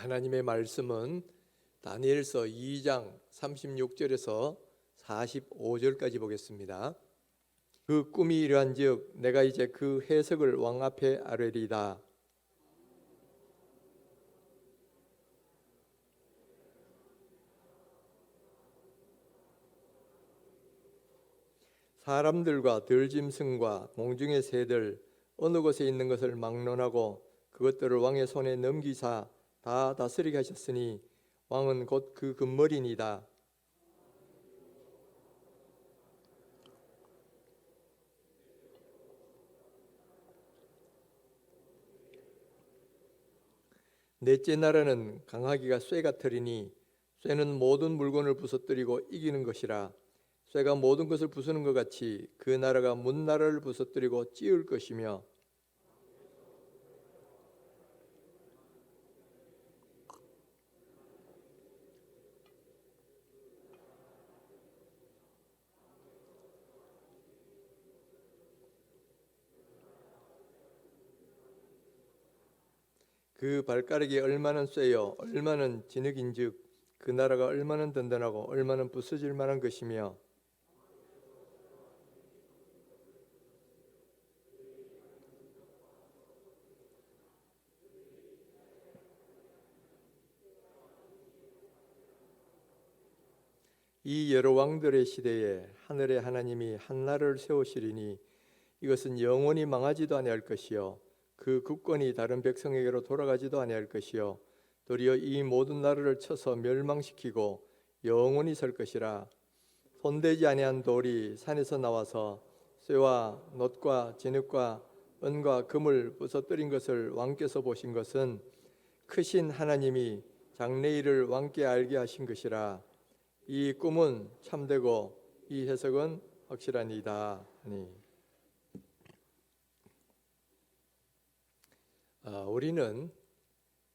하나님의 말씀은 다니엘서 2장 36절에서 45절까지 보겠습니다. 그 꿈이 이러한즉 내가 이제 그 해석을 왕 앞에 아뢰리다. 사람들과 들짐승과 공중의 새들 어느 곳에 있는 것을 막론하고 그것들을 왕의 손에 넘기사 다 다스리게 하셨으니 왕은 곧 그 금머리니이다. 넷째 나라는 강하기가 쇠 같으리니 쇠는 모든 물건을 부서뜨리고 이기는 것이라. 쇠가 모든 것을 부수는 것 같이 그 나라가 문 나라를 부서뜨리고 찌을 것이며 그 발가락이 얼마나 쇠요 얼마나 진흙인즉 그 나라가 얼마나 든든하고 얼마나 부서질 만한 것이며 이 여러 왕들의 시대에 하늘의 하나님이 한 나라를 세우시리니 이것은 영원히 망하지도 아니할 것이요 그 국권이 다른 백성에게로 돌아가지도 아니할 것이요 도리어 이 모든 나라를 쳐서 멸망시키고 영원히 설 것이라. 손대지 아니한 돌이 산에서 나와서 쇠와 놋과 진흙과 은과 금을 부서뜨린 것을 왕께서 보신 것은 크신 하나님이 장래일을 왕께 알게 하신 것이라. 이 꿈은 참되고 이 해석은 확실하니이다 하니. 우리는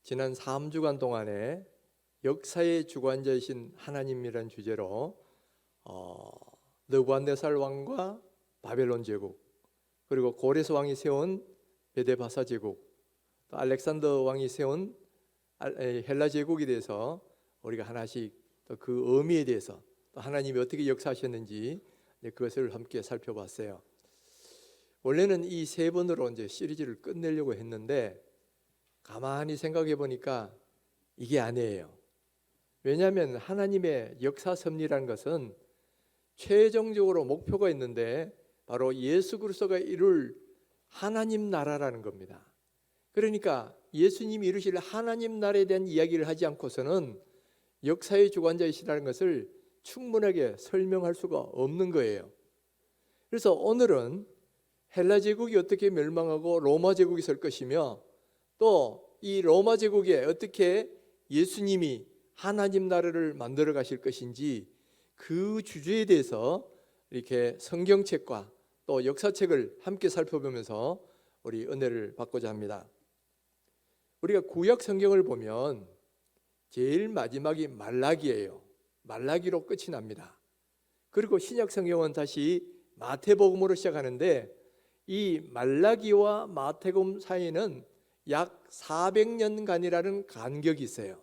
지난 3주간 동안에 역사의 주관자이신 하나님이라는 주제로 느부갓네살 왕과 바벨론 제국, 그리고 고레스 왕이 세운 메데바사 제국, 또 알렉산더 왕이 세운 헬라 제국에 대해서 우리가 하나씩 또 그 의미에 대해서 또 하나님이 어떻게 역사하셨는지 그것을 함께 살펴봤어요. 원래는 이 세 번으로 이제 시리즈를 끝내려고 했는데 가만히 생각해 보니까 이게 아니에요. 왜냐하면 하나님의 역사 섭리라는 것은 최종적으로 목표가 있는데 바로 예수 그리스도가 이룰 하나님 나라라는 겁니다. 그러니까 예수님이 이루실 하나님 나라에 대한 이야기를 하지 않고서는 역사의 주관자이시라는 것을 충분하게 설명할 수가 없는 거예요. 그래서 오늘은 헬라 제국이 어떻게 멸망하고 로마 제국이 설 것이며 또 이 로마 제국에 어떻게 예수님이 하나님 나라를 만들어 가실 것인지 그 주제에 대해서 이렇게 성경책과 또 역사책을 함께 살펴보면서 우리 은혜를 받고자 합니다. 우리가 구약 성경을 보면 제일 마지막이 말라기예요. 말라기로 끝이 납니다. 그리고 신약 성경은 다시 마태복음으로 시작하는데 이 말라기와 마태복음 사이에는 약 400년간이라는 간격이 있어요.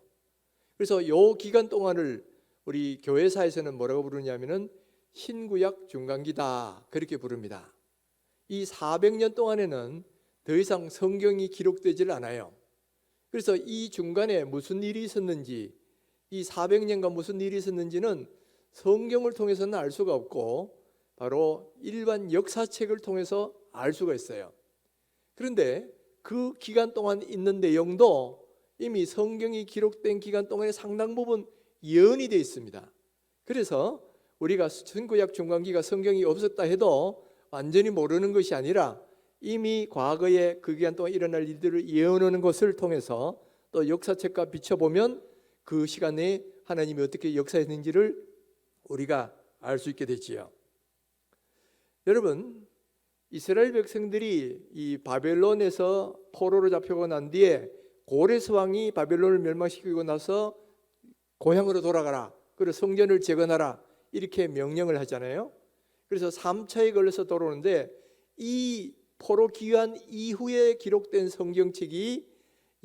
그래서 이 기간 동안을 우리 교회사에서는 뭐라고 부르냐면은 신구약 중간기다 그렇게 부릅니다. 이 400년 동안에는 더 이상 성경이 기록되질 않아요. 그래서 이 중간에 무슨 일이 있었는지, 이 400년간 무슨 일이 있었는지는 성경을 통해서는 알 수가 없고 바로 일반 역사책을 통해서 알 수가 있어요. 그런데 그 기간 동안 있는 내용도 이미 성경이 기록된 기간 동안에 상당 부분 예언이 되어 있습니다. 그래서 우리가 신구약 중간기가 성경이 없었다 해도 완전히 모르는 것이 아니라 이미 과거에 그 기간 동안 일어날 일들을 예언하는 것을 통해서 또 역사책과 비춰보면 그 시간에 하나님이 어떻게 역사했는지를 우리가 알 수 있게 되지요. 여러분, 이스라엘 백성들이 이 바벨론에서 포로로 잡혀고 난 뒤에 고레스 왕이 바벨론을 멸망시키고 나서 고향으로 돌아가라, 그리고 성전을 재건하라 이렇게 명령을 하잖아요. 그래서 3차에 걸려서 돌아오는데 이 포로 기간 이후에 기록된 성경책이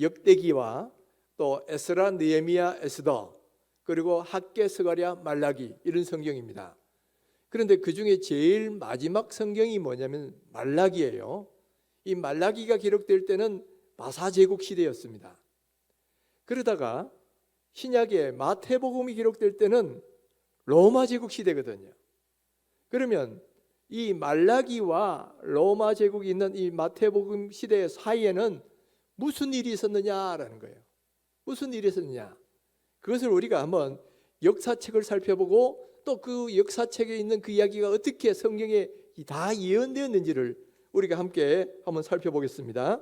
역대기와 또 에스라, 느헤미야, 에스더, 그리고 학개, 스가랴, 말라기, 이런 성경입니다. 그런데 그 중에 제일 마지막 성경이 뭐냐면 말라기예요. 이 말라기가 기록될 때는 바사 제국 시대였습니다. 그러다가 신약의 마태복음이 기록될 때는 로마 제국 시대거든요. 그러면 이 말라기와 로마 제국이 있는 이 마태복음 시대 사이에는 무슨 일이 있었느냐라는 거예요. 무슨 일이 있었느냐? 그것을 우리가 한번 역사책을 살펴보고 또 그 역사책에 있는 그 이야기가 어떻게 성경에 다 예언되었는지를 우리가 함께 한번 살펴보겠습니다.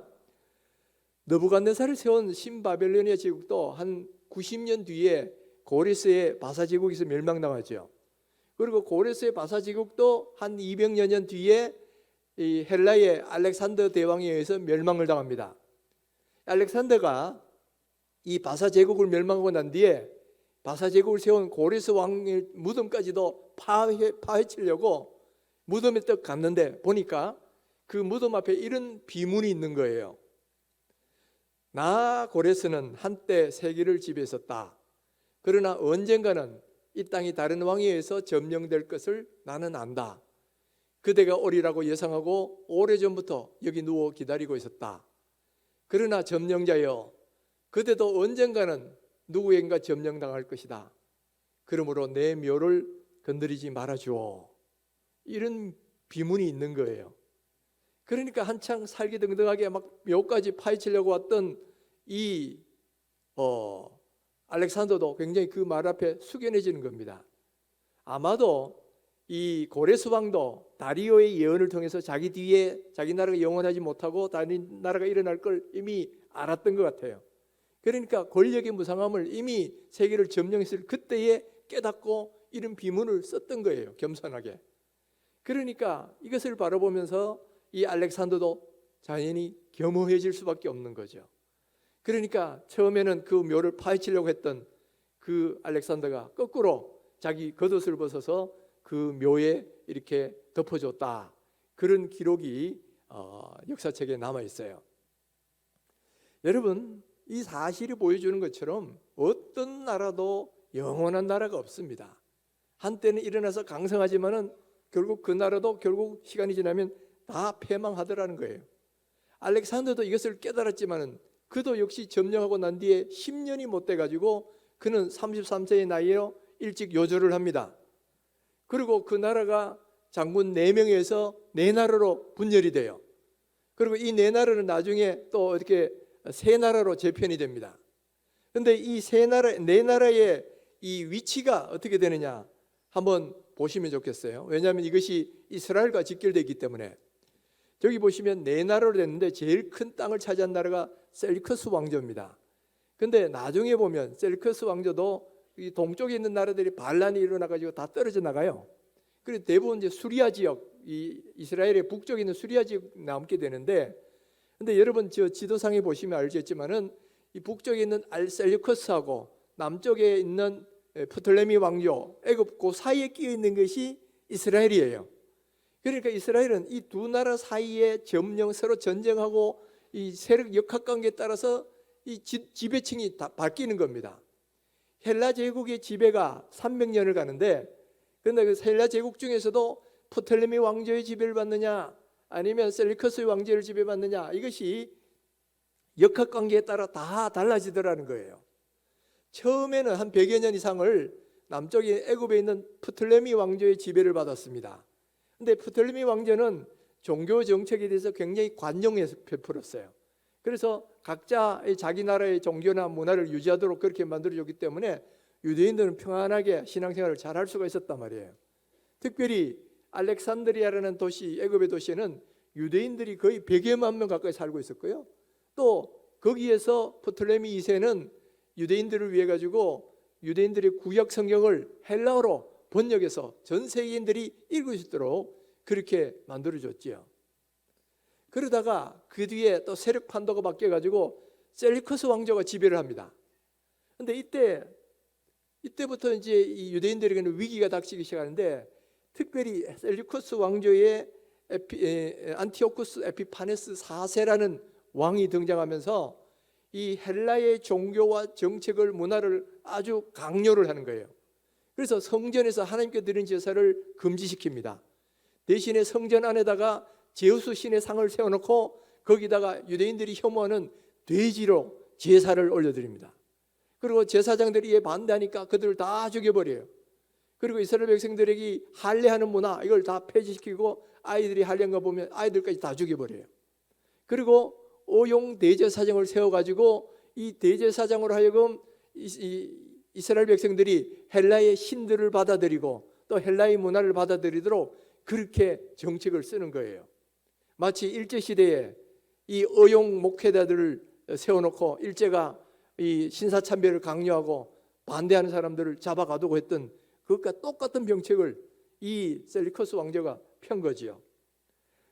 느부갓네살을 세운 신바벨로니아 제국도 한 90년 뒤에 고레스의 바사 제국에서 멸망당하죠. 그리고 고레스의 바사 제국도 한 200여 년 뒤에 이 헬라의 알렉산더 대왕에 의해서 멸망을 당합니다. 알렉산더가 이 바사 제국을 멸망하고 난 뒤에 바사 제국을 세운 고레스 왕의 무덤까지도 파헤치려고 무덤에 딱 갔는데 보니까 그 무덤 앞에 이런 비문이 있는 거예요. 나 고레스는 한때 세계를 지배했었다. 그러나 언젠가는 이 땅이 다른 왕에 의해서 점령될 것을 나는 안다. 그대가 오리라고 예상하고 오래전부터 여기 누워 기다리고 있었다. 그러나 점령자여, 그대도 언젠가는 누구인가 점령당할 것이다. 그러므로 내 묘를 건드리지 말아주오. 이런 비문이 있는 거예요. 그러니까 한창 살기등등하게 막 묘까지 파헤치려고 왔던 이 알렉산더도 굉장히 그 말 앞에 숙연해지는 겁니다. 아마도 이 고레스 왕도 다리오의 예언을 통해서 자기 뒤에 자기 나라가 영원하지 못하고 다른 나라가 일어날 걸 이미 알았던 것 같아요. 그러니까 권력의 무상함을 이미 세계를 점령했을 그때에 깨닫고 이런 비문을 썼던 거예요. 겸손하게. 그러니까 이것을 바라보면서 이 알렉산더도 자연히 겸허해질 수밖에 없는 거죠. 그러니까 처음에는 그 묘를 파헤치려고 했던 그 알렉산더가 거꾸로 자기 겉옷을 벗어서 그 묘에 이렇게 덮어줬다. 그런 기록이 역사책에 남아 있어요. 여러분, 이 사실이 보여주는 것처럼 어떤 나라도 영원한 나라가 없습니다. 한때는 일어나서 강성하지만은 결국 그 나라도 결국 시간이 지나면 다 패망하더라는 거예요. 알렉산더도 이것을 깨달았지만은 그도 역시 점령하고 난 뒤에 10년이 못 돼가지고 그는 33세의 나이로 일찍 요절을 합니다. 그리고 그 나라가 장군 4명에서 4나라로 분열이 돼요. 그리고 이 4나라는 나중에 또 이렇게 3나라로 재편이 됩니다. 그런데 이 4나라의 이 위치가 어떻게 되느냐 한번 보시면 좋겠어요. 왜냐하면 이것이 이스라엘과 직결되기 때문에. 저기 보시면 4나라로 됐는데 제일 큰 땅을 차지한 나라가 셀커스 왕조입니다. 그런데 나중에 보면 셀커스 왕조도 이 동쪽에 있는 나라들이 반란이 일어나가지고 다 떨어져 나가요. 그래서 대부분 이제 수리아 지역, 이 이스라엘의 북쪽에 있는 수리아 지역 남게 되는데, 근데 여러분 저 지도상에 보시면 알겠지만은 이 북쪽에 있는 셀커스하고 남쪽에 있는 프톨레미 왕조, 애굽 그 사이에 끼어 있는 것이 이스라엘이에요. 그러니까 이스라엘은 이 두 나라 사이에 서로 전쟁하고 이 세력 역학관계에 따라서 이 지배층이 다 바뀌는 겁니다. 헬라 제국의 지배가 300년을 가는데, 그런데 그 헬라 제국 중에서도 프톨레미 왕조의 지배를 받느냐 아니면 셀커스 왕조를 지배받느냐, 이것이 역학관계에 따라 다 달라지더라는 거예요. 처음에는 한 100여 년 이상을 남쪽에 애굽에 있는 프톨레미 왕조의 지배를 받았습니다. 그런데 프톨레미 왕조는 종교 정책에 대해서 굉장히 관용해서 베풀었어요. 그래서 각자 자기 나라의 종교나 문화를 유지하도록 그렇게 만들어줬기 때문에 유대인들은 평안하게 신앙생활을 잘 할 수가 있었단 말이에요. 특별히 알렉산드리아라는 도시, 애굽의 도시에는 유대인들이 거의 100여만 명 가까이 살고 있었고요. 또 거기에서 프톨레미 2세는 유대인들을 위해 가지고 유대인들의 구약 성경을 헬라어로 번역해서 전 세계인들이 읽을 수 있도록 그렇게 만들어줬지요. 그러다가 그 뒤에 또 세력 판도가 바뀌어가지고 셀커스 왕조가 지배를 합니다. 그런데 이때부터 이제 이 유대인들에게는 위기가 닥치기 시작하는데, 특별히 셀커스 왕조의 안티오쿠스 에피파네스 4세라는 왕이 등장하면서 이 헬라의 종교와 정책을 문화를 아주 강요를 하는 거예요. 그래서 성전에서 하나님께 드린 제사를 금지시킵니다. 대신에 성전 안에다가 제우스 신의 상을 세워놓고 거기다가 유대인들이 혐오하는 돼지로 제사를 올려드립니다. 그리고 제사장들이 이에 반대하니까 그들을 다 죽여버려요. 그리고 이스라엘 백성들에게 할례하는 문화 이걸 다 폐지시키고 아이들이 할례한 거 보면 아이들까지 다 죽여버려요. 그리고 오용 대제사장을 세워가지고 이 대제사장으로 하여금 이스라엘 백성들이 헬라의 신들을 받아들이고 또 헬라의 문화를 받아들이도록 그렇게 정책을 쓰는 거예요. 마치 일제시대에 이 의용 목회자들을 세워놓고 일제가 이 신사참배를 강요하고 반대하는 사람들을 잡아가두고 했던 그것과 똑같은 정책을 이 셀리커스 왕조가 편 거지요.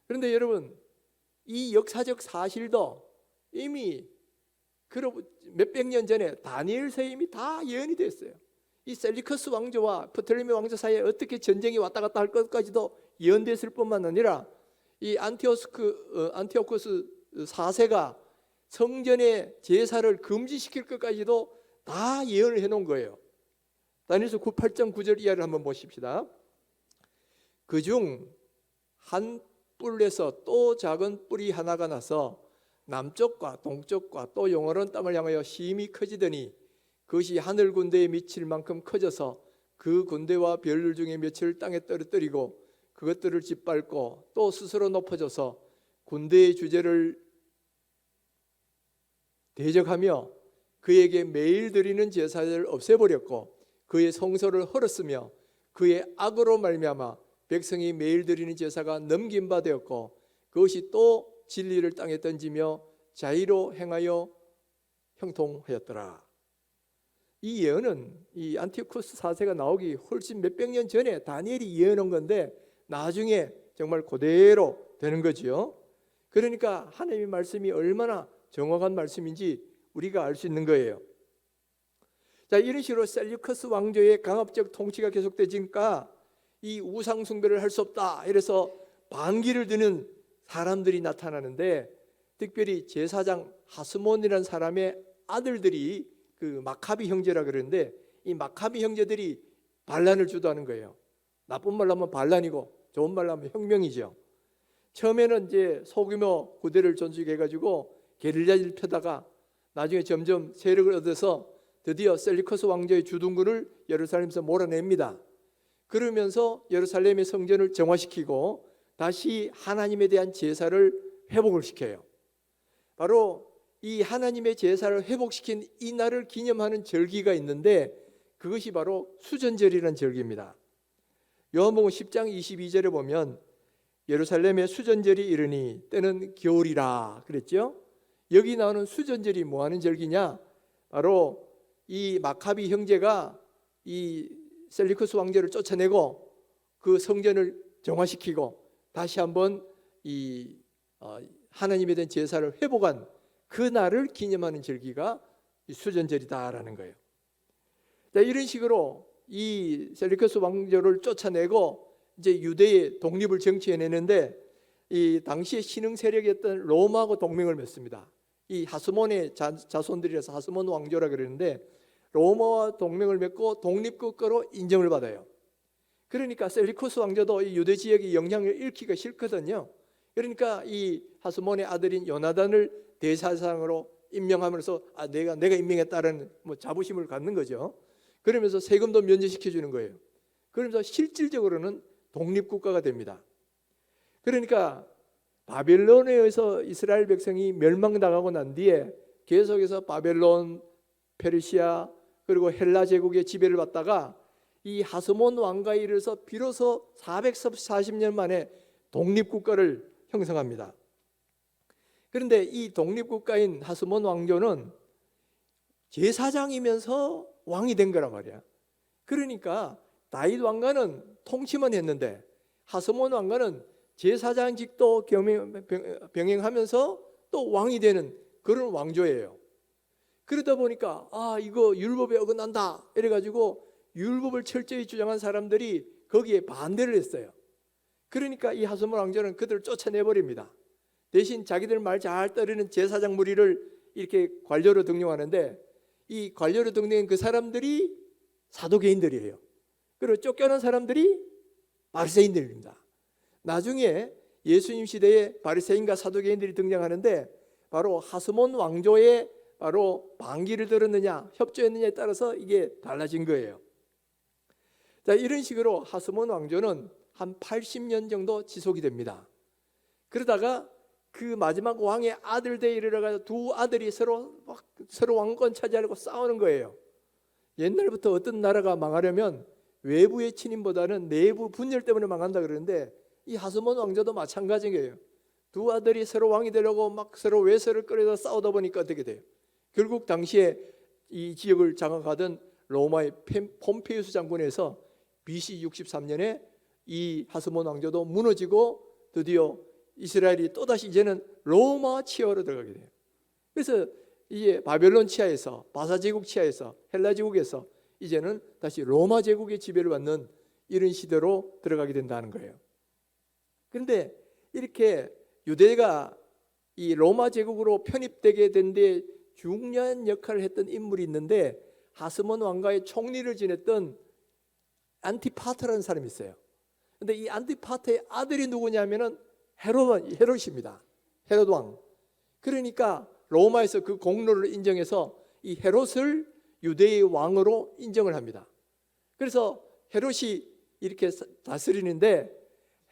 그런데 여러분, 이 역사적 사실도 이미 몇백 년 전에 다니엘서에 이미 다 예언이 됐어요. 이 셀리커스 왕조와 프톨레미 왕조 사이에 어떻게 전쟁이 왔다 갔다 할 것까지도 예언됐을 뿐만 아니라 이 안티오코스 4세가 성전의 제사를 금지시킬 것까지도 다 예언을 해놓은 거예요. 다니엘서 8장 9절 이하를 한번 보십시다. 그중 한 뿔에서 또 작은 뿔이 하나가 나서 남쪽과 동쪽과 또 영원한 땅을 향하여 심히 커지더니 그것이 하늘 군대에 미칠 만큼 커져서 그 군대와 별들 중에 몇을 땅에 떨어뜨리고 그것들을 짓밟고 또 스스로 높아져서 군대의 주제를 대적하며 그에게 매일 드리는 제사를 없애버렸고 그의 성소를 헐었으며 그의 악으로 말미암아 백성이 매일 드리는 제사가 넘긴 바 되었고 그것이 또 진리를 땅에 던지며 자의로 행하여 형통하였더라. 이 예언은 이 안티오코스 4세가 나오기 훨씬 몇백 년 전에 다니엘이 예언한 건데 나중에 정말 그대로 되는 거지요. 그러니까 하나님의 말씀이 얼마나 정확한 말씀인지 우리가 알 수 있는 거예요. 자, 이런 식으로 셀류커스 왕조의 강압적 통치가 계속되니까 이 우상 숭배를 할 수 없다 이래서 반기를 드는 사람들이 나타나는데 특별히 제사장 하스몬이라는 사람의 아들들이 그 마카비 형제라 그러는데 이 마카비 형제들이 반란을 주도하는 거예요. 나쁜 말로 하면 반란이고 좋은 말로 하면 혁명이죠. 처음에는 이제 소규모 부대를 전직해가지고 게릴라를 펴다가 나중에 점점 세력을 얻어서 드디어 셀리커스 왕조의 주둔군을 예루살렘에서 몰아냅니다. 그러면서 예루살렘의 성전을 정화시키고 다시 하나님에 대한 제사를 회복을 시켜요. 바로 이 하나님의 제사를 회복시킨 이 날을 기념하는 절기가 있는데 그것이 바로 수전절이라는 절기입니다. 요한복음 10장 22절에 보면 예루살렘의 수전절이 이르니 때는 겨울이라 그랬죠. 여기 나오는 수전절이 뭐 하는 절기냐? 바로 이 마카비 형제가 이 셀리쿠스 왕조를 쫓아내고 그 성전을 정화시키고 다시 한번 이 하나님에 대한 제사를 회복한 그 날을 기념하는 절기가 수전절이다라는 거예요. 자, 이런 식으로 이 셀리쿠스 왕조를 쫓아내고 이제 유대의 독립을 정치해내는데 이 당시의 신흥 세력이었던 로마하고 동맹을 맺습니다. 이 하스몬의 자손들이라서 하스몬 왕조라 그러는데 로마와 동맹을 맺고 독립국가로 인정을 받아요. 그러니까 셀리쿠스 왕조도 이 유대 지역의 영향을 잃기가 싫거든요. 그러니까 이 하스몬의 아들인 요나단을 대사장으로 임명하면서 내가 임명했다는 자부심을 갖는 거죠. 그러면서 세금도 면제시켜 주는 거예요. 그러면서 실질적으로는 독립국가가 됩니다. 그러니까 바벨론에 의해서 이스라엘 백성이 멸망당하고 난 뒤에 계속해서 바벨론, 페르시아 그리고 헬라 제국의 지배를 받다가 이 하스몬 왕가에 이르러서 비로소 440년 만에 독립국가를 형성합니다. 그런데 이 독립국가인 하스몬 왕조는 제사장이면서 왕이 된 거란 말이야. 그러니까 다윗 왕가는 통치만 했는데 하스몬 왕가는 제사장직도 병행하면서 또 왕이 되는 그런 왕조예요. 그러다 보니까 이거 율법에 어긋난다 이래가지고 율법을 철저히 주장한 사람들이 거기에 반대를 했어요. 그러니까 이 하스몬 왕조는 그들을 쫓아내버립니다. 대신 자기들 말 잘 따르는 제사장 무리를 이렇게 관료로 등용하는데 이 관료로 등용한 그 사람들이 사도개인들이에요. 그리고 쫓겨난 사람들이 바리새인들입니다. 나중에 예수님 시대에 바리새인과 사도개인들이 등장하는데 바로 하스몬 왕조의 바로 반기를 들었느냐 협조했느냐에 따라서 이게 달라진 거예요. 자, 이런 식으로 하스몬 왕조는 한 80년 정도 지속이 됩니다. 그러다가 그 마지막 왕의 아들들에 이르러가서 두 아들이 서로 왕권 차지하려고 싸우는 거예요. 옛날부터 어떤 나라가 망하려면 외부의 침입보다는 내부 분열 때문에 망한다 그러는데 이 하스몬 왕조도 마찬가지예요. 두 아들이 서로 왕이 되려고 막 서로 외세를 끌어다 싸우다 보니까 어떻게 돼요? 결국 당시에 이 지역을 장악하던 로마의 폼페이우스 장군에서 BC 63년에 이 하스몬 왕조도 무너지고 드디어 이스라엘이 또다시 이제는 로마 치하로 들어가게 돼요. 그래서 이제 바벨론 치하에서 바사 제국 치하에서 헬라 제국에서 이제는 다시 로마 제국의 지배를 받는 이런 시대로 들어가게 된다는 거예요. 그런데 이렇게 유대가 이 로마 제국으로 편입되게 된 데 중요한 역할을 했던 인물이 있는데 하스몬 왕가의 총리를 지냈던 안티파터라는 사람이 있어요. 그런데 이 안티파터의 아들이 누구냐면은 헤롯입니다. 헤롯 왕. 그러니까 로마에서 그 공로를 인정해서 이 헤롯을 유대의 왕으로 인정을 합니다. 그래서 헤롯이 이렇게 다스리는데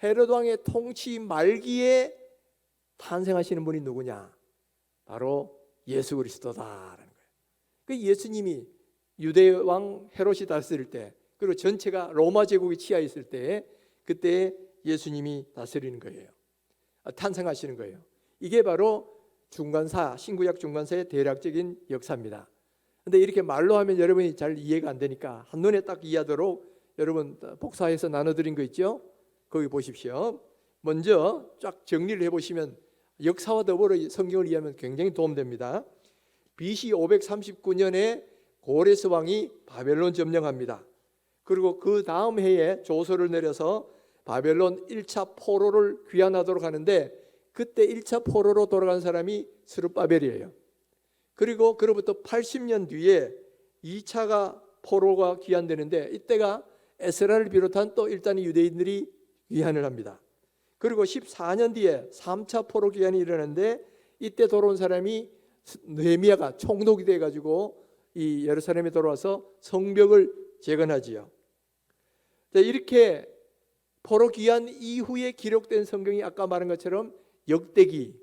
헤롯 왕의 통치 말기에 탄생하시는 분이 누구냐? 바로 예수 그리스도다라는 거예요. 그 예수님이 유대 왕 헤롯이 다스릴 때, 그리고 전체가 로마 제국의 치하에 있을 때, 그때 예수님이 다스리는 거예요. 탄생하시는 거예요. 이게 바로 중간사, 신구약 중간사의 대략적인 역사입니다. 근데 이렇게 말로 하면 여러분이 잘 이해가 안 되니까 한눈에 딱 이해하도록 여러분 복사해서 나눠드린 거 있죠? 거기 보십시오. 먼저 쫙 정리를 해보시면 역사와 더불어 성경을 이해하면 굉장히 도움됩니다. BC 539년에 고레스 왕이 바벨론 점령합니다. 그리고 그 다음 해에 조서를 내려서 바벨론 1차 포로를 귀환하도록 하는데 그때 1차 포로로 돌아간 사람이 스룹바벨이에요. 그리고 그로부터 80년 뒤에 2차가 포로가 귀환되는데 이때가 에스라를 비롯한 또 일단의 유대인들이 귀환을 합니다. 그리고 14년 뒤에 3차 포로 귀환이 일어나는데 이때 돌아온 사람이 느헤미야가 총독이 돼가지고 이 예루살렘에 돌아와서 성벽을 재건하지요. 자, 이렇게 포로 귀환 이후에 기록된 성경이 아까 말한 것처럼 역대기,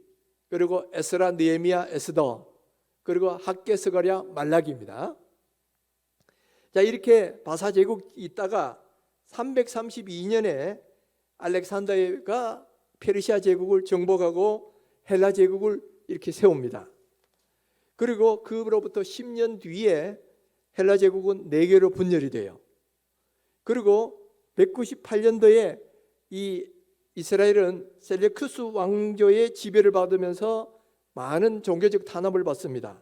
그리고 에스라, 느헤미야, 에스더, 그리고 학개, 스가랴, 말라기입니다. 자, 이렇게 바사 제국이 있다가 332년에 알렉산더가 페르시아 제국을 정복하고 헬라 제국을 이렇게 세웁니다. 그리고 그로부터 10년 뒤에 헬라 제국은 4개로 분열이 돼요. 그리고 198년도에 이 이스라엘은 셀레쿠스 왕조의 지배를 받으면서 많은 종교적 탄압을 받습니다.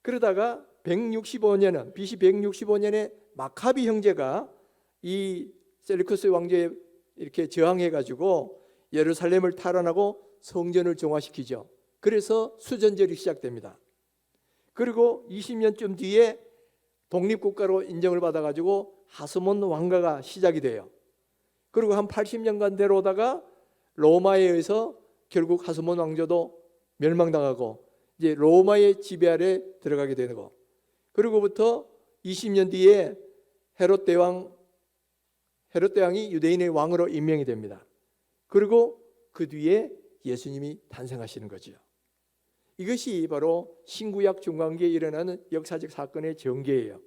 그러다가 165년은 BC 165년에 마카비 형제가 이 셀레쿠스 왕조에 이렇게 저항해 가지고 예루살렘을 탈환하고 성전을 정화시키죠. 그래서 수전절이 시작됩니다. 그리고 20년쯤 뒤에 독립국가로 인정을 받아 가지고 하스몬 왕가가 시작이 돼요. 그리고 한 80년간 내려오다가 로마에 의해서 결국 하스몬 왕조도 멸망당하고 이제 로마의 지배 아래 들어가게 되는 거. 그리고부터 20년 뒤에 헤롯 대왕이 유대인의 왕으로 임명이 됩니다. 그리고 그 뒤에 예수님이 탄생하시는 거죠. 이것이 바로 신구약 중간기에 일어나는 역사적 사건의 전개예요.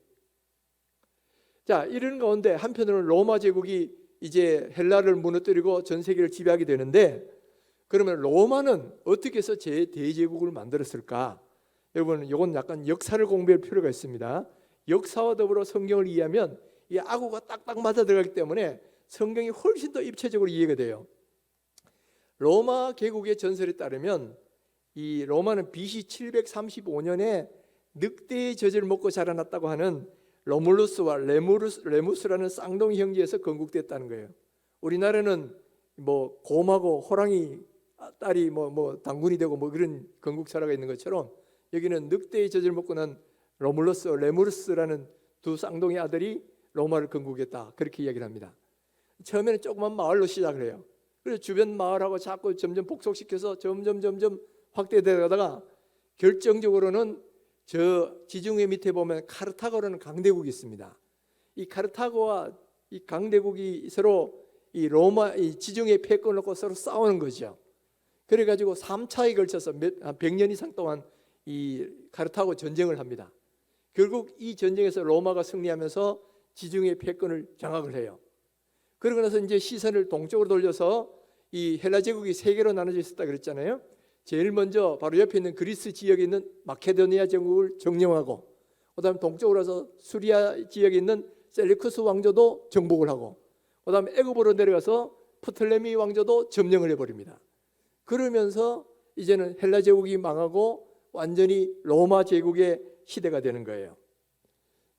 자, 이런 가운데 한편으로는 로마 제국이 이제 헬라를 무너뜨리고 전 세계를 지배하게 되는데, 그러면 로마는 어떻게 해서 제-대제국을 만들었을까? 여러분, 이건 약간 역사를 공부할 필요가 있습니다. 역사와 더불어 성경을 이해하면 이 아구가 딱딱 맞아 들어가기 때문에 성경이 훨씬 더 입체적으로 이해가 돼요. 로마 개국의 전설에 따르면 이 로마는 BC 735년에 늑대의 젖을 먹고 자라났다고 하는 로물루스와 레무스라는 쌍둥이 형제에서 건국됐다는 거예요. 우리나라는 뭐 곰하고 호랑이 딸이 뭐 당군이 되고 뭐 그런 건국설화가 있는 것처럼 여기는 늑대의 젖을 먹고 난 로물러스, 레무르스라는 두 쌍둥이 아들이 로마를 건국했다, 그렇게 이야기를 합니다. 처음에는 조그만 마을로 시작을 해요. 그래서 주변 마을하고 자꾸 점점 복속시켜서 점점 확대되다가 결정적으로는 저 지중해 밑에 보면 카르타고라는 강대국이 있습니다. 이 카르타고와 이 강대국이 서로 이 로마 이 지중해 패권을 놓고 서로 싸우는 거죠. 그래가지고 3차에 걸쳐서 한 100년 이상 동안 이 카르타고 전쟁을 합니다. 결국 이 전쟁에서 로마가 승리하면서 지중해 패권을 장악을 해요. 그러고 나서 이제 시선을 동쪽으로 돌려서 이 헬라 제국이 세 개로 나눠져 있었다 그랬잖아요. 제일 먼저 바로 옆에 있는 그리스 지역에 있는 마케도니아 제국을 점령하고, 그다음에 동쪽으로 가서 수리아 지역에 있는 셀리쿠스 왕조도 정복을 하고, 그다음에 애굽으로 내려가서 프톨레미 왕조도 점령을 해버립니다. 그러면서 이제는 헬라 제국이 망하고 완전히 로마 제국의 시대가 되는 거예요.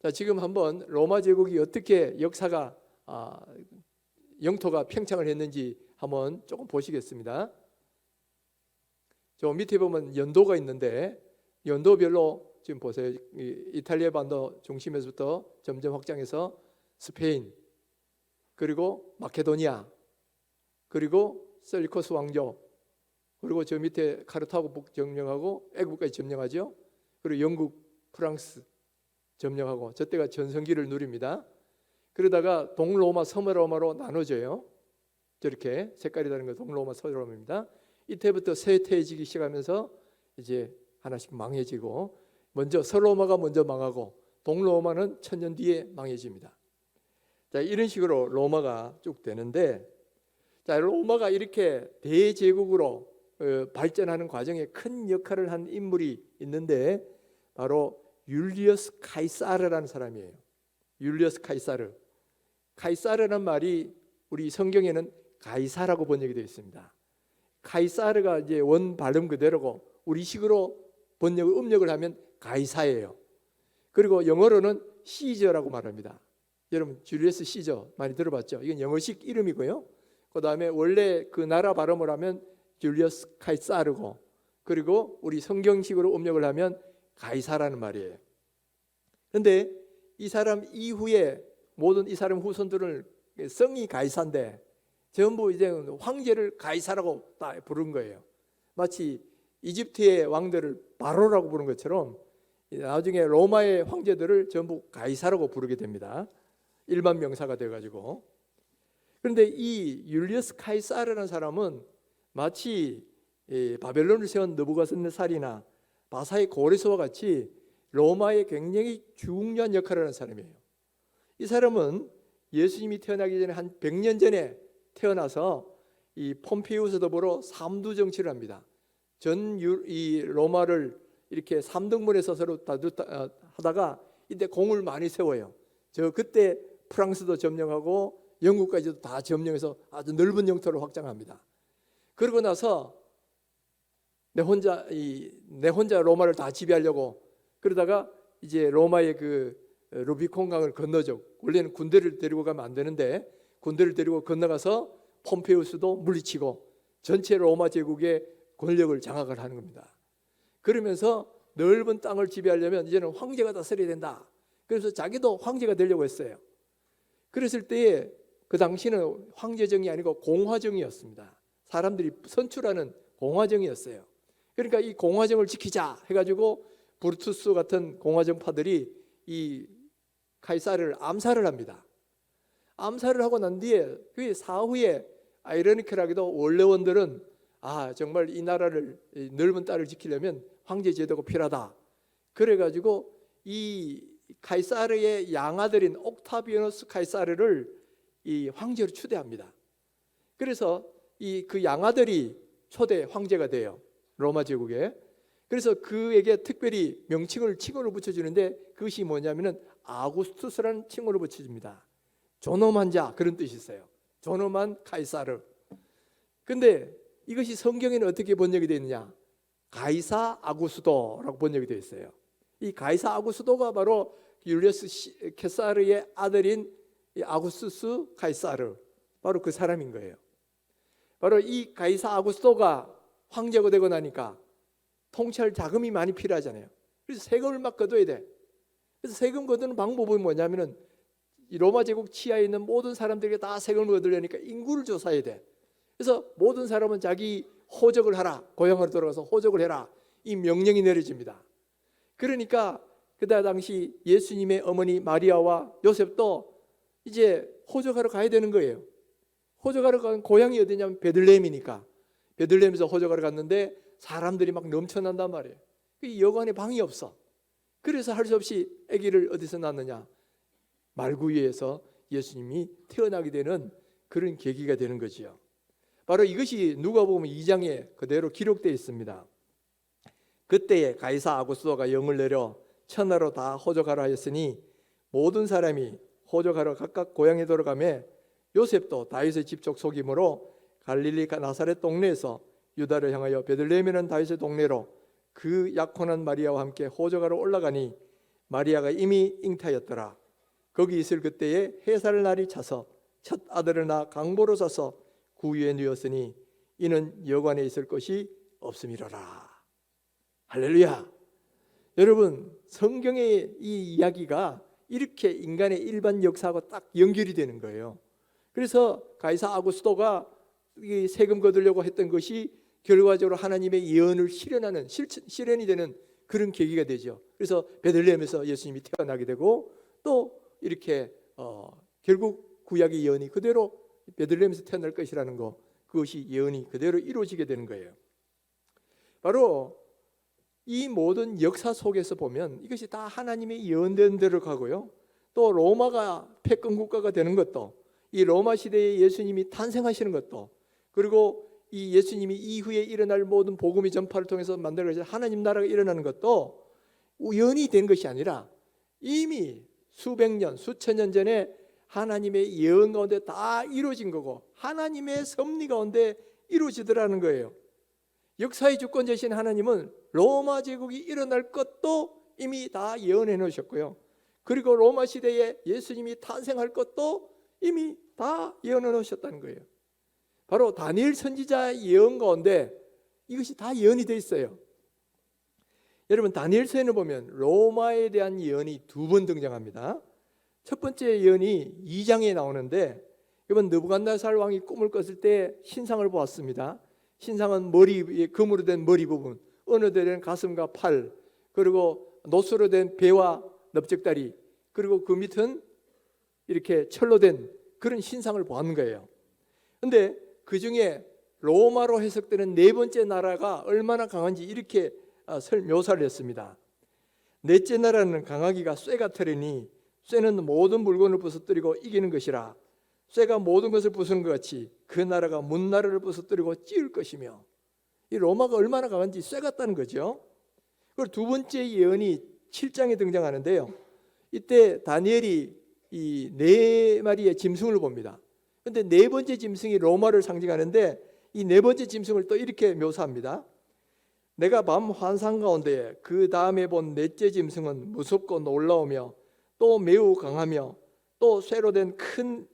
자, 지금 한번 로마 제국이 어떻게 역사가 영토가 팽창을 했는지 한번 조금 보시겠습니다. 저 밑에 보면 연도가 있는데 연도별로 지금 보세요. 이탈리아 반도 중심에서부터 점점 확장해서 스페인, 그리고 마케도니아, 그리고 셀리코스 왕조, 그리고 저 밑에 카르타고 북 점령하고 애국까지 점령하죠. 그리고 영국, 프랑스 점령하고, 저때가 전성기를 누립니다. 그러다가 동로마, 서로마로 나눠져요. 저렇게 색깔이 다른 거 동로마, 서로마입니다. 이때부터 쇠퇴해지기 시작하면서 이제 하나씩 망해지고, 먼저 서로마가 먼저 망하고 동로마는 1000년 뒤에 망해집니다. 자, 이런 식으로 로마가 쭉 되는데, 자, 로마가 이렇게 대제국으로 발전하는 과정에 큰 역할을 한 인물이 있는데 바로 율리어스 카이사르라는 사람이에요. 율리어스 카이사르. 카이사르라는 말이 우리 성경에는 가이사라고 번역이 되어 있습니다. 카이사르가 이제 원 발음 그대로고 우리식으로 음력을 하면 가이사예요. 그리고 영어로는 시저라고 말합니다. 여러분 줄리어스 시저 많이 들어봤죠? 이건 영어식 이름이고요. 그 다음에 원래 그 나라 발음을 하면 줄리어스 카이사르고, 그리고 우리 성경식으로 음력을 하면 가이사라는 말이에요. 그런데 이 사람 이후에 모든 이 사람 후손들을 성이 가이사인데 전부 이제 황제를 가이사라고 다 부른 거예요. 마치 이집트의 왕들을 바로라고 부른 것처럼 나중에 로마의 황제들을 전부 가이사라고 부르게 됩니다. 일반 명사가 돼가지고. 그런데 이 율리어스 카이사르라는 사람은 마치 바벨론을 세운 느부갓네살이나 바사의 고레스와 같이 로마의 굉장히 중요한 역할을 하는 사람이에요. 이 사람은 예수님이 태어나기 전에 한 100년 전에 태어나서 이 폼페이우스 더불어 삼두 정치를 합니다. 이 로마를 이렇게 3등분해서 서로 하다가 이때 공을 많이 세워요. 그때 프랑스도 점령하고 영국까지도 다 점령해서 아주 넓은 영토를 확장합니다. 그러고 나서 내 혼자 로마를 다 지배하려고 그러다가 이제 로마의 그 루비콘 강을 건너죠. 원래는 군대를 데리고 가면 안 되는데 군대를 데리고 건너가서 폼페이우스도 물리치고 전체 로마 제국의 권력을 장악을 하는 겁니다. 그러면서 넓은 땅을 지배하려면 이제는 황제가 다스려야 된다. 그래서 자기도 황제가 되려고 했어요. 그랬을 때에 그 당시는 황제정이 아니고 공화정이었습니다. 사람들이 선출하는 공화정이었어요. 그러니까 이 공화정을 지키자 해가지고 브루투스 같은 공화정파들이 이 카이사르를 암살을 합니다. 암살을 하고 난 뒤에 그 사후에 아이러니컬하게도 원래원들은 정말 이 나라를 이 넓은 땅을 지키려면 황제 제도가 필요하다. 그래가지고 이 카이사르의 양아들인 옥타비아누스 카이사르를 이 황제로 추대합니다. 그래서 그 양아들이 초대 황제가 돼요. 로마 제국에. 그래서 그에게 특별히 칭호를 붙여주는데 그것이 뭐냐면은 아구스투스라는 칭호를 붙여줍니다. 존엄한 자, 그런 뜻이 있어요. 존엄한 카이사르. 근데 이것이 성경에는 어떻게 번역이 되어 있느냐? 가이사 아구스도라고 번역이 되어 있어요. 이 가이사 아구스도가 바로 율리어스 케사르의 아들인 아구스투스 카이사르, 바로 그 사람인 거예요. 바로 이 가이사 아구스토가 황제가 되고 나니까 통치할 자금이 많이 필요하잖아요. 그래서 세금을 막 걷어야 돼. 그래서 세금 걷는 방법은 뭐냐면은 이 로마 제국 치하에 있는 모든 사람들에게 다 세금을 걷으려니까 인구를 조사해야 돼. 그래서 모든 사람은 자기 호적을 하라. 고향으로 돌아가서 호적을 해라. 이 명령이 내려집니다. 그러니까 그때 당시 예수님의 어머니 마리아와 요셉도 이제 호적하러 가야 되는 거예요. 호적하러 간 고향이 어디냐면 베들레헴이니까 베들레헴에서 호적하러 갔는데 사람들이 막 넘쳐난단 말이에요. 이 여관에 방이 없어. 그래서 할 수 없이 아기를 어디서 낳느냐, 말구유에서 예수님이 태어나게 되는 그런 계기가 되는 거지요. 바로 이것이 누가복음 2장에 그대로 기록되어 있습니다. 그때에 가이사 아구스토가 영을 내려 천하로 다 호적하라 하였으니 모든 사람이 호적하러 각각 고향에 돌아가매 요셉도 다윗의 집족 속임으로 갈릴리 나사렛 동네에서 유다를 향하여 베들레헴이라는 다윗의 동네로 그 약혼한 마리아와 함께 호적하러 올라가니 마리아가 이미 잉타였더라. 거기 있을 그때에 해살 날이 차서 첫 아들을 낳아 강보로 사서 구유에 누웠으니 이는 여관에 있을 것이 없음이로라. 할렐루야. 여러분, 성경의 이 이야기가 이렇게 인간의 일반 역사하고 딱 연결이 되는 거예요. 그래서 가이사 아구스토가 이 세금 거두려고 했던 것이 결과적으로 하나님의 예언을 실현하는 실현이 되는 그런 계기가 되죠. 그래서 베들레헴에서 예수님이 태어나게 되고 또 이렇게 결국 구약의 예언이 그대로 베들레헴에서 태어날 것이라는 거, 그것이 예언이 그대로 이루어지게 되는 거예요. 바로 이 모든 역사 속에서 보면 이것이 다 하나님의 예언된 대로 가고요. 또 로마가 패권 국가가 되는 것도, 이 로마 시대에 예수님이 탄생하시는 것도, 그리고 이 예수님이 이후에 일어날 모든 복음의 전파를 통해서 만들어진 하나님 나라가 일어나는 것도 우연히 된 것이 아니라 이미 수백 년, 수천 년 전에 하나님의 예언 가운데 다 이루어진 거고 하나님의 섭리 가운데 이루어지더라는 거예요. 역사의 주권자신 하나님은 로마 제국이 일어날 것도 이미 다 예언해 놓으셨고요. 그리고 로마 시대에 예수님이 탄생할 것도 이미 다 예언해 놓으셨다는 거예요. 바로 다니엘 선지자의 예언 가운데 이것이 다 예언이 되어 있어요. 여러분, 다니엘서에는 보면 로마에 대한 예언이 두 번 등장합니다. 첫 번째 예언이 2장에 나오는데, 이번 느부갓네살 왕이 꿈을 꿨을 때 신상을 보았습니다. 신상은 머리, 금으로 된 머리 부분, 은으로 가슴과 팔, 그리고 노수로 된 배와 넓적다리, 그리고 그 밑은 이렇게 철로 된 그런 신상을 보았는 거예요. 그런데 그 중에 로마로 해석되는 네 번째 나라가 얼마나 강한지 이렇게 묘사를 했습니다. 넷째 나라는 강하기가 쇠가 터리니 쇠는 모든 물건을 부서뜨리고 이기는 것이라. 쇠가 모든 것을 부수는 것 같이 그 나라가 문나라를 부서뜨리고 찌을 것이며, 이 로마가 얼마나 강한지 쇠 같다는 거죠. 그리고 두 번째 예언이 7장에 등장하는데요. 이때 다니엘이 이 네 마리의 짐승을 봅니다. 그런데 네 번째 짐승이 로마를 상징하는데 이 네 번째 짐승을 또 이렇게 묘사합니다. 내가 밤 환상 가운데 그 다음에 본 넷째 짐승은 무섭고 놀라우며 또 매우 강하며 또 쇠로 된 큰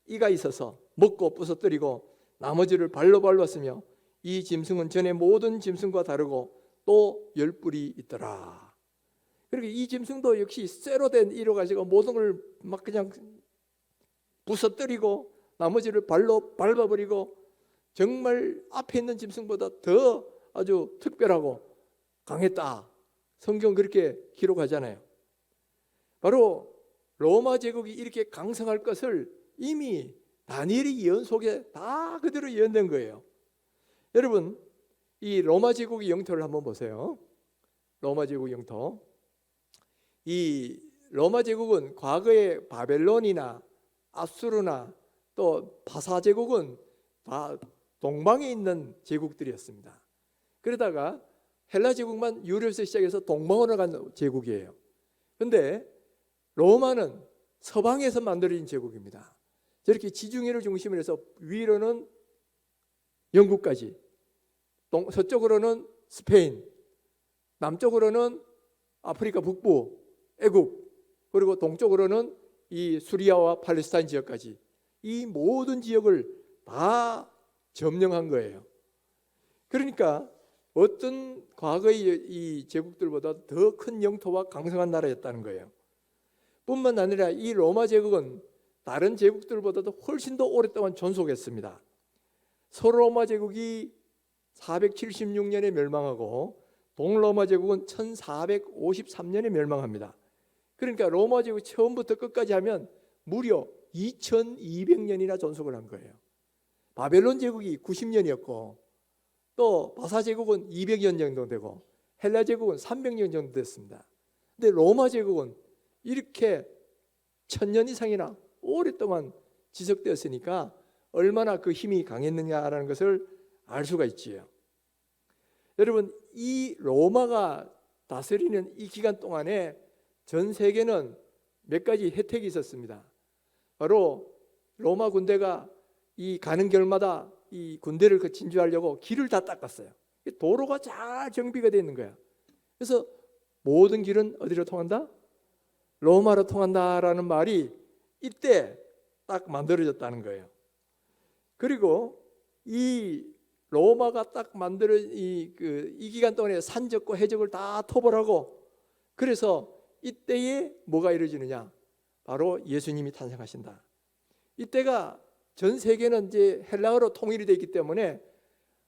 이가 있어서 먹고 부서뜨리고 나머지를 발로 밟았으며 이 짐승은 전에 모든 짐승과 다르고 또 10뿔이 있더라. 그리고 이 짐승도 역시 쇠로 된 이로 가지고 모든 걸 막 그냥 부서뜨리고 나머지를 발로 밟아버리고 정말 앞에 있는 짐승보다 더 아주 특별하고 강했다. 성경 그렇게 기록하잖아요. 바로 로마 제국이 이렇게 강성할 것을 이미 다니엘의 예언 속에 다 그대로 예언된 거예요. 여러분, 이 로마 제국의 영토를 한번 보세요. 로마 제국 영토. 이 로마 제국은 과거에 바벨론이나 아수르나 또 바사 제국은 다 동방에 있는 제국들이었습니다. 그러다가 헬라 제국만 유럽에서 시작해서 동방으로 간 제국이에요. 그런데 로마는 서방에서 만들어진 제국입니다. 저렇게 지중해를 중심으로 해서 위로는 영국까지, 서쪽으로는 스페인, 남쪽으로는 아프리카 북부, 애국, 그리고 동쪽으로는 이 수리아와 팔레스타인 지역까지 이 모든 지역을 다 점령한 거예요. 그러니까 어떤 과거의 이 제국들보다 더 큰 영토와 강성한 나라였다는 거예요. 뿐만 아니라 이 로마 제국은 다른 제국들보다도 훨씬 더 오랫동안 존속했습니다. 서로마 제국이 476년에 멸망하고 동로마 제국은 1453년에 멸망합니다. 그러니까 로마 제국 처음부터 끝까지 하면 무려 2200년이나 존속을 한 거예요. 바벨론 제국이 90년이었고 또 바사 제국은 200년 정도 되고 헬라 제국은 300년 정도 됐습니다. 근데 로마 제국은 이렇게 1000년 이상이나 오랫동안 지속되었으니까 얼마나 그 힘이 강했느냐라는 것을 알 수가 있지요. 여러분, 이 로마가 다스리는 이 기간 동안에 전 세계는 몇 가지 혜택이 있었습니다. 바로 로마 군대가 이 가는 길마다 이 군대를 진주하려고 길을 다 닦았어요. 도로가 잘 정비가 되어 있는 거야. 그래서 모든 길은 어디로 통한다? 로마로 통한다라는 말이 이때 딱 만들어졌다는 거예요. 그리고 이 로마가 딱 만들어 이 기간 동안에 산적과 해적을 다 토벌하고, 그래서 이때에 뭐가 이루어지느냐? 바로 예수님이 탄생하신다. 이때가 전 세계는 이제 헬라어로 통일이 되어 있기 때문에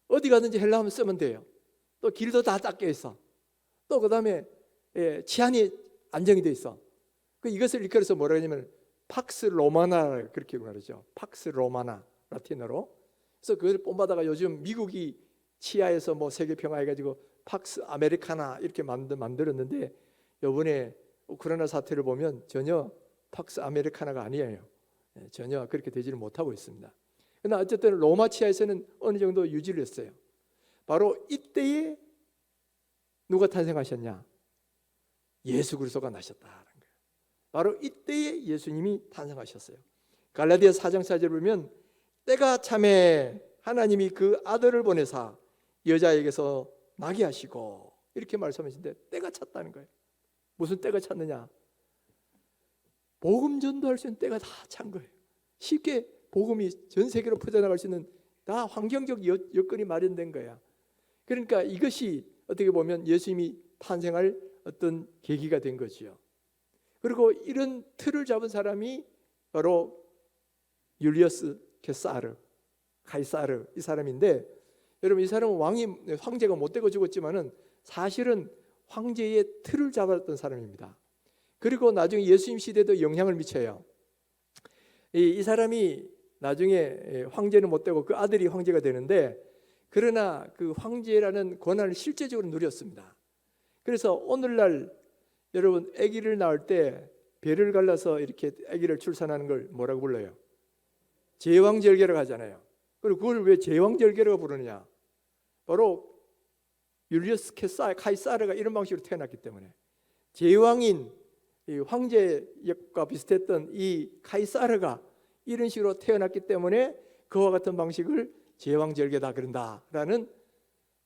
어디 가든지 헬라어만 쓰면 돼요. 또 길도 다 닦여 있어. 또 그다음에 치안이 안정이 되어 있어. 이것을 일컬어서 뭐라 하냐면 팍스 로마나 그렇게 말하죠. 팍스 로마나 라틴어로. 그래서 그걸 본받아가 요즘 미국이 치하에서 뭐 세계 평화 해가지고 팍스 아메리카나 이렇게 만들었는데, 이번에 우크라이나 사태를 보면 전혀 팍스 아메리카나가 아니에요. 전혀 그렇게 되지를 못하고 있습니다. 그러나 어쨌든 로마 치하에서는 어느 정도 유지를 했어요. 바로 이때에 누가 탄생하셨냐? 예수 그리스도가 나셨다는 거예요. 바로 이때에 예수님이 탄생하셨어요. 갈라디아 4장 4절을 보면 때가 참에 하나님이 그 아들을 보내사 여자에게서 나게 하시고, 이렇게 말씀하시는데 때가 찼다는 거예요. 무슨 때가 찼느냐? 복음 전도할 수 있는 때가 다 찬 거예요. 쉽게 복음이 전 세계로 퍼져나갈 수 있는 다 환경적 여건이 마련된 거야. 그러니까 이것이 어떻게 보면 예수님이 탄생할 어떤 계기가 된 거지요. 그리고 이런 틀을 잡은 사람이 바로 율리어스 케사르, 카이사르, 이 사람인데, 여러분 이 사람은 황제가 못 되고 죽었지만은 사실은 황제의 틀을 잡았던 사람입니다. 그리고 나중에 예수님 시대에도 영향을 미쳐요. 이 사람이 나중에 황제는 못 되고 그 아들이 황제가 되는데, 그러나 그 황제라는 권한을 실제적으로 누렸습니다. 그래서 오늘날 여러분 아기를 낳을 때 배를 갈라서 이렇게 아기를 출산하는 걸 뭐라고 불러요? 제왕절개라고 하잖아요. 그리고 그걸 왜 제왕절개라고 부르느냐? 바로 율리어스 카이사르가 이런 방식으로 태어났기 때문에, 제왕인 이 황제역과 비슷했던 이 카이사르가 이런 식으로 태어났기 때문에 그와 같은 방식을 제왕절개다 그런다라는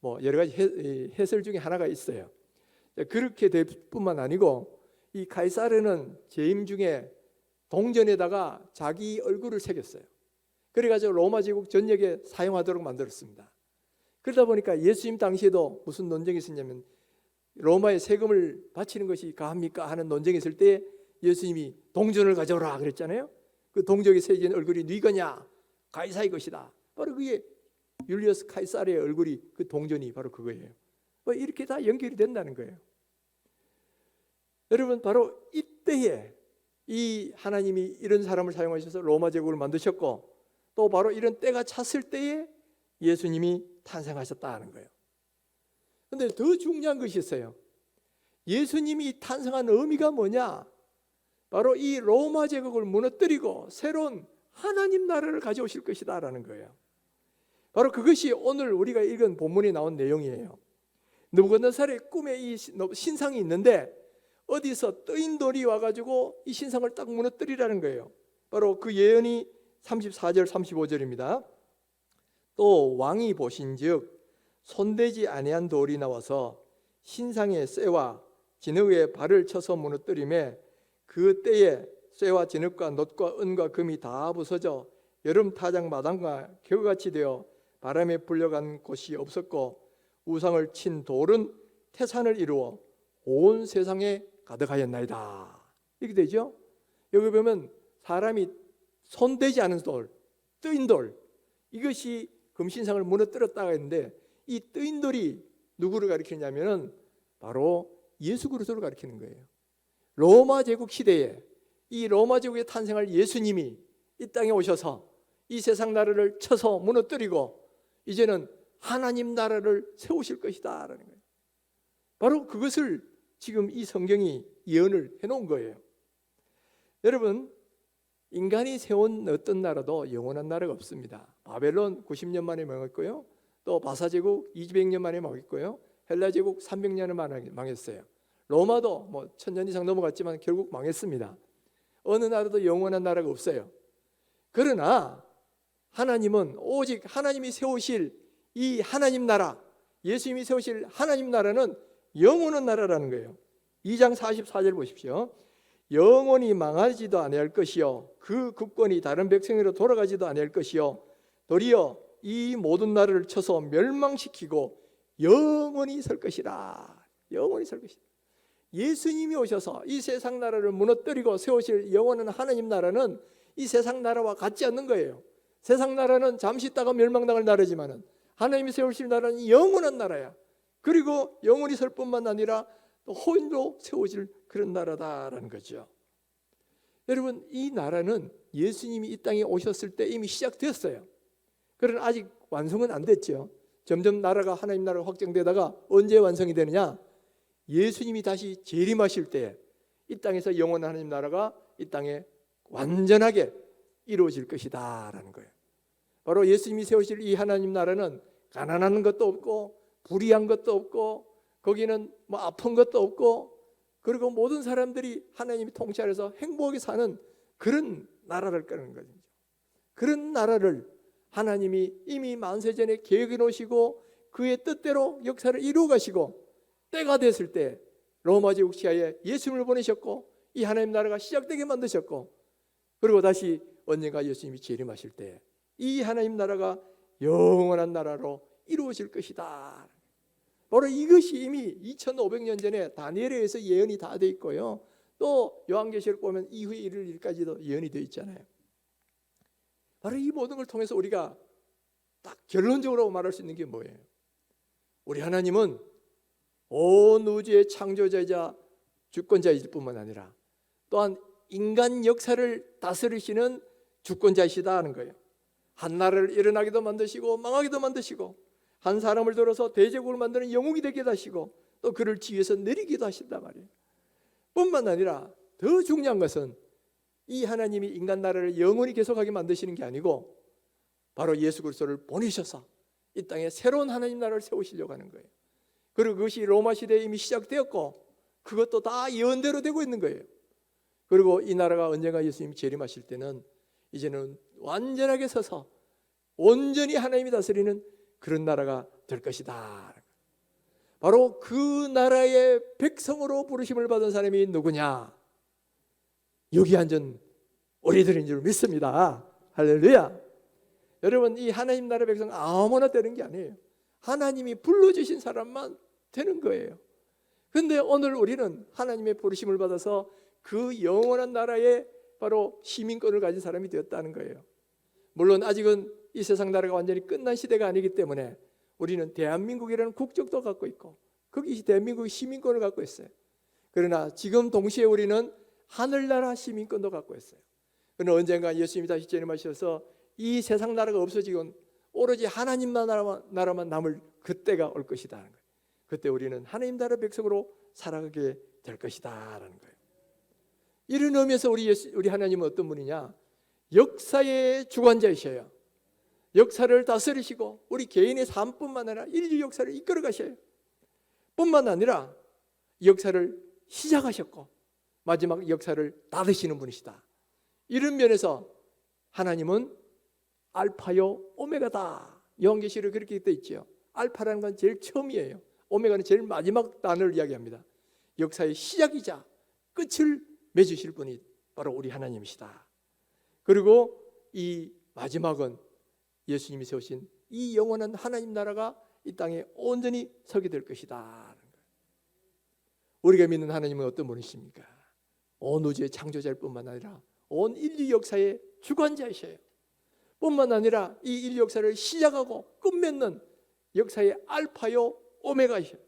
뭐 여러 가지 해설 중에 하나가 있어요. 그렇게 될 뿐만 아니고 이 카이사르는 재임 중에 동전에다가 자기 얼굴을 새겼어요. 그래가지고 로마 제국 전역에 사용하도록 만들었습니다. 그러다 보니까 예수님 당시에도 무슨 논쟁이 있었냐면, 로마에 세금을 바치는 것이 가합니까 하는 논쟁이 있을 때 예수님이 동전을 가져오라 그랬잖아요. 그 동전에 새긴 얼굴이 네 거냐? 가이사의 것이다. 바로 그게 율리어스 카이사르의 얼굴이, 그 동전이 바로 그거예요. 이렇게 다 연결이 된다는 거예요. 여러분, 바로 이때에 이 하나님이 이런 사람을 사용하셔서 로마 제국을 만드셨고, 또 바로 이런 때가 찼을 때에 예수님이 탄생하셨다는 거예요. 그런데 더 중요한 것이 있어요. 예수님이 탄생한 의미가 뭐냐? 바로 이 로마 제국을 무너뜨리고 새로운 하나님 나라를 가져오실 것이다 라는 거예요. 바로 그것이 오늘 우리가 읽은 본문에 나온 내용이에요. 느부갓네살의 꿈에 이 신상이 있는데 어디서 뜨인 돌이 와가지고 이 신상을 딱 무너뜨리라는 거예요. 바로 그 예언이 34절 35절입니다. 또 왕이 보신즉 손대지 아니한 돌이 나와서 신상의 쇠와 진흙에 발을 쳐서 무너뜨리매 그 때에 쇠와 진흙과 놋과 은과 금이 다 부서져 여름 타작 마당과 겨같이 되어 바람에 불려간 곳이 없었고 우상을 친 돌은 태산을 이루어 온 세상에 가득하였나이다. 이렇게 되죠. 여기 보면 사람이 손대지 않은 돌, 뜨인 돌, 이것이 금신상을 무너뜨렸다가 했는데 이 뜨인 돌이 누구를 가리키냐면은 바로 예수 그리스도를 가리키는 거예요. 로마 제국 시대에 이 로마 제국에 탄생할 예수님이 이 땅에 오셔서 이 세상 나라를 쳐서 무너뜨리고 이제는 하나님 나라를 세우실 것이다 라는 거예요. 바로 그것을 지금 이 성경이 예언을 해놓은 거예요. 여러분, 인간이 세운 어떤 나라도 영원한 나라가 없습니다. 바벨론 90년 만에 망했고요, 또 바사제국 200년 만에 망했고요, 헬라제국 300년을 망했어요. 로마도 뭐 1000년 이상 넘어갔지만 결국 망했습니다. 어느 나라도 영원한 나라가 없어요. 그러나 하나님은 오직 하나님이 세우실 이 하나님 나라, 예수님이 세우실 하나님 나라는 영원한 나라라는 거예요. 2장 44절 보십시오. 영원히 망하지도 아니할 것이요 그 국권이 다른 백성으로 돌아가지도 아니할 것이요 도리어 이 모든 나라를 쳐서 멸망시키고 영원히 설 것이라. 영원히 설 것이다. 예수님이 오셔서 이 세상 나라를 무너뜨리고 세우실 영원한 하나님 나라는 이 세상 나라와 같지 않는 거예요. 세상 나라는 잠시 있다가 멸망당할 나라지만은 하나님이 세우실 나라는 영원한 나라야. 그리고 영원히 설 뿐만 아니라 또 호인도 세워질 그런 나라다라는 거죠. 여러분, 이 나라는 예수님이 이 땅에 오셨을 때 이미 시작되었어요. 그러나 아직 완성은 안 됐죠. 점점 나라가 하나님 나라가 확장되다가 언제 완성이 되느냐? 예수님이 다시 재림하실 때 이 땅에서 영원한 하나님 나라가 이 땅에 완전하게 이루어질 것이다 라는 거예요. 바로 예수님이 세우실 이 하나님 나라는 가난한 것도 없고 불의한 것도 없고 거기는 뭐 아픈 것도 없고 그리고 모든 사람들이 하나님이 통치하여서 행복하게 사는 그런 나라를 거는 거죠. 그런 나라를 하나님이 이미 만세전에 계획해 놓으시고 그의 뜻대로 역사를 이루어 가시고 때가 됐을 때 로마 제국 시하에 예수님을 보내셨고 이 하나님 나라가 시작되게 만드셨고 그리고 다시 언젠가 예수님이 재림하실 때 이 하나님 나라가 영원한 나라로 이루어질 것이다. 바로 이것이 이미 2500년 전에 다니엘에 의해서 예언이 다 돼 있고요. 또 요한계시록 보면 이후에 이를 일까지도 예언이 되어 있잖아요. 바로 이 모든 걸 통해서 우리가 딱 결론적으로 말할 수 있는 게 뭐예요? 우리 하나님은 온 우주의 창조자이자 주권자이실 뿐만 아니라 또한 인간 역사를 다스리시는 주권자이시다 하는 거예요. 한 나라를 일어나기도 만드시고 망하기도 만드시고 한 사람을 들어서 대제국을 만드는 영웅이 되기도 하시고 또 그를 지위에서 내리기도 하신단 말이에요. 뿐만 아니라 더 중요한 것은 이 하나님이 인간 나라를 영원히 계속하게 만드시는 게 아니고 바로 예수 그리스도를 보내셔서 이 땅에 새로운 하나님 나라를 세우시려고 하는 거예요. 그리고 그것이 로마 시대에 이미 시작되었고 그것도 다 예언대로 되고 있는 거예요. 그리고 이 나라가 언젠가 예수님이 재림하실 때는 이제는 완전하게 서서 온전히 하나님이 다스리는 그런 나라가 될 것이다. 바로 그 나라의 백성으로 부르심을 받은 사람이 누구냐? 여기 앉은 우리들인 줄 믿습니다. 할렐루야. 여러분, 이 하나님 나라 백성 아무나 되는 게 아니에요. 하나님이 불러주신 사람만 되는 거예요. 그런데 오늘 우리는 하나님의 부르심을 받아서 그 영원한 나라의 바로 시민권을 가진 사람이 되었다는 거예요. 물론 아직은 이 세상 나라가 완전히 끝난 시대가 아니기 때문에 우리는 대한민국이라는 국적도 갖고 있고 거기 대한민국의 시민권을 갖고 있어요. 그러나 지금 동시에 우리는 하늘나라 시민권도 갖고 있어요. 그러나 언젠가 예수님이 다시 재림하셔서 이 세상 나라가 없어지고 오로지 하나님 나라만 남을 그때가 올 것이다 하는 거예요. 그때 우리는 하나님 나라 백성으로 살아가게 될 것이다 라는 거예요. 이런 의미에서 우리 하나님은 어떤 분이냐? 역사의 주관자이셔요. 역사를 다스리시고 우리 개인의 삶뿐만 아니라 인류 역사를 이끌어 가셔요. 뿐만 아니라 역사를 시작하셨고 마지막 역사를 닫으시는 분이시다. 이런 면에서 하나님은 알파요 오메가다. 요한계시록에 그렇게 되어 있죠. 알파라는 건 제일 처음이에요. 오메가는 제일 마지막 단어를 이야기합니다. 역사의 시작이자 끝을 맺으실 분이 바로 우리 하나님이시다. 그리고 이 마지막은 예수님이 세우신 이 영원한 하나님 나라가 이 땅에 온전히 서게 될 것이다. 우리가 믿는 하나님은 어떤 분이십니까? 온 우주의 창조자일 뿐만 아니라 온 인류 역사의 주관자이셔요. 뿐만 아니라 이 인류 역사를 시작하고 끝맺는 역사의 알파요 오메가이셔요.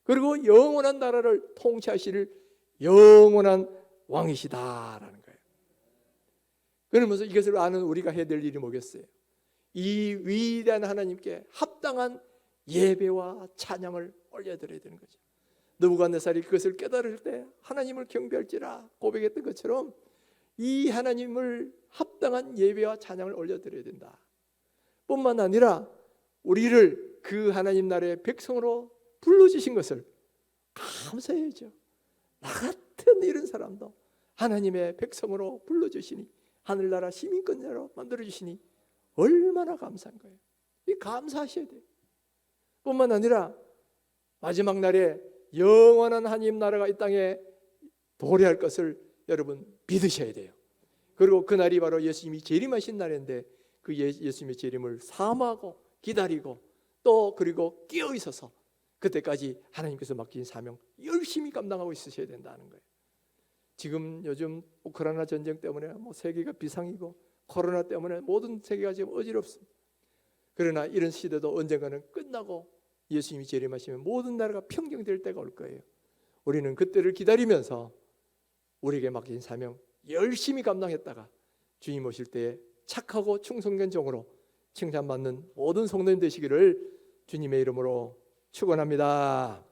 그리고 영원한 나라를 통치하실 영원한 왕이시다라는 거예요. 그러면서 이것을 아는 우리가 해야 될 일이 뭐겠어요? 이 위대한 하나님께 합당한 예배와 찬양을 올려드려야 되는 거죠. 느부갓네살이 그것을 깨달을 때 하나님을 경배할지라 고백했던 것처럼 이 하나님을 합당한 예배와 찬양을 올려드려야 된다. 뿐만 아니라 우리를 그 하나님 나라의 백성으로 불러주신 것을 감사해야죠. 나 같은 이런 사람도 하나님의 백성으로 불러주시니, 하늘나라 시민권자로 만들어주시니 얼마나 감사한 거예요. 이 감사하셔야 돼요. 뿐만 아니라 마지막 날에 영원한 하나님 나라가 이 땅에 도래할 것을 여러분 믿으셔야 돼요. 그리고 그날이 바로 예수님이 재림하신 날인데 그 예수님의 재림을 사모하고 기다리고 또 그리고 깨어 있어서 그때까지 하나님께서 맡긴 사명 열심히 감당하고 있으셔야 된다는 거예요. 지금 요즘 우크라이나 전쟁 때문에 세계가 비상이고 코로나 때문에 모든 세계가 지금 어지럽습니다. 그러나 이런 시대도 언젠가는 끝나고 예수님이 재림하시면 모든 나라가 평정될 때가 올 거예요. 우리는 그때를 기다리면서 우리에게 맡긴 사명 열심히 감당했다가 주님 오실 때에 착하고 충성된 종으로 칭찬받는 모든 성도님 되시기를 주님의 이름으로 축원합니다.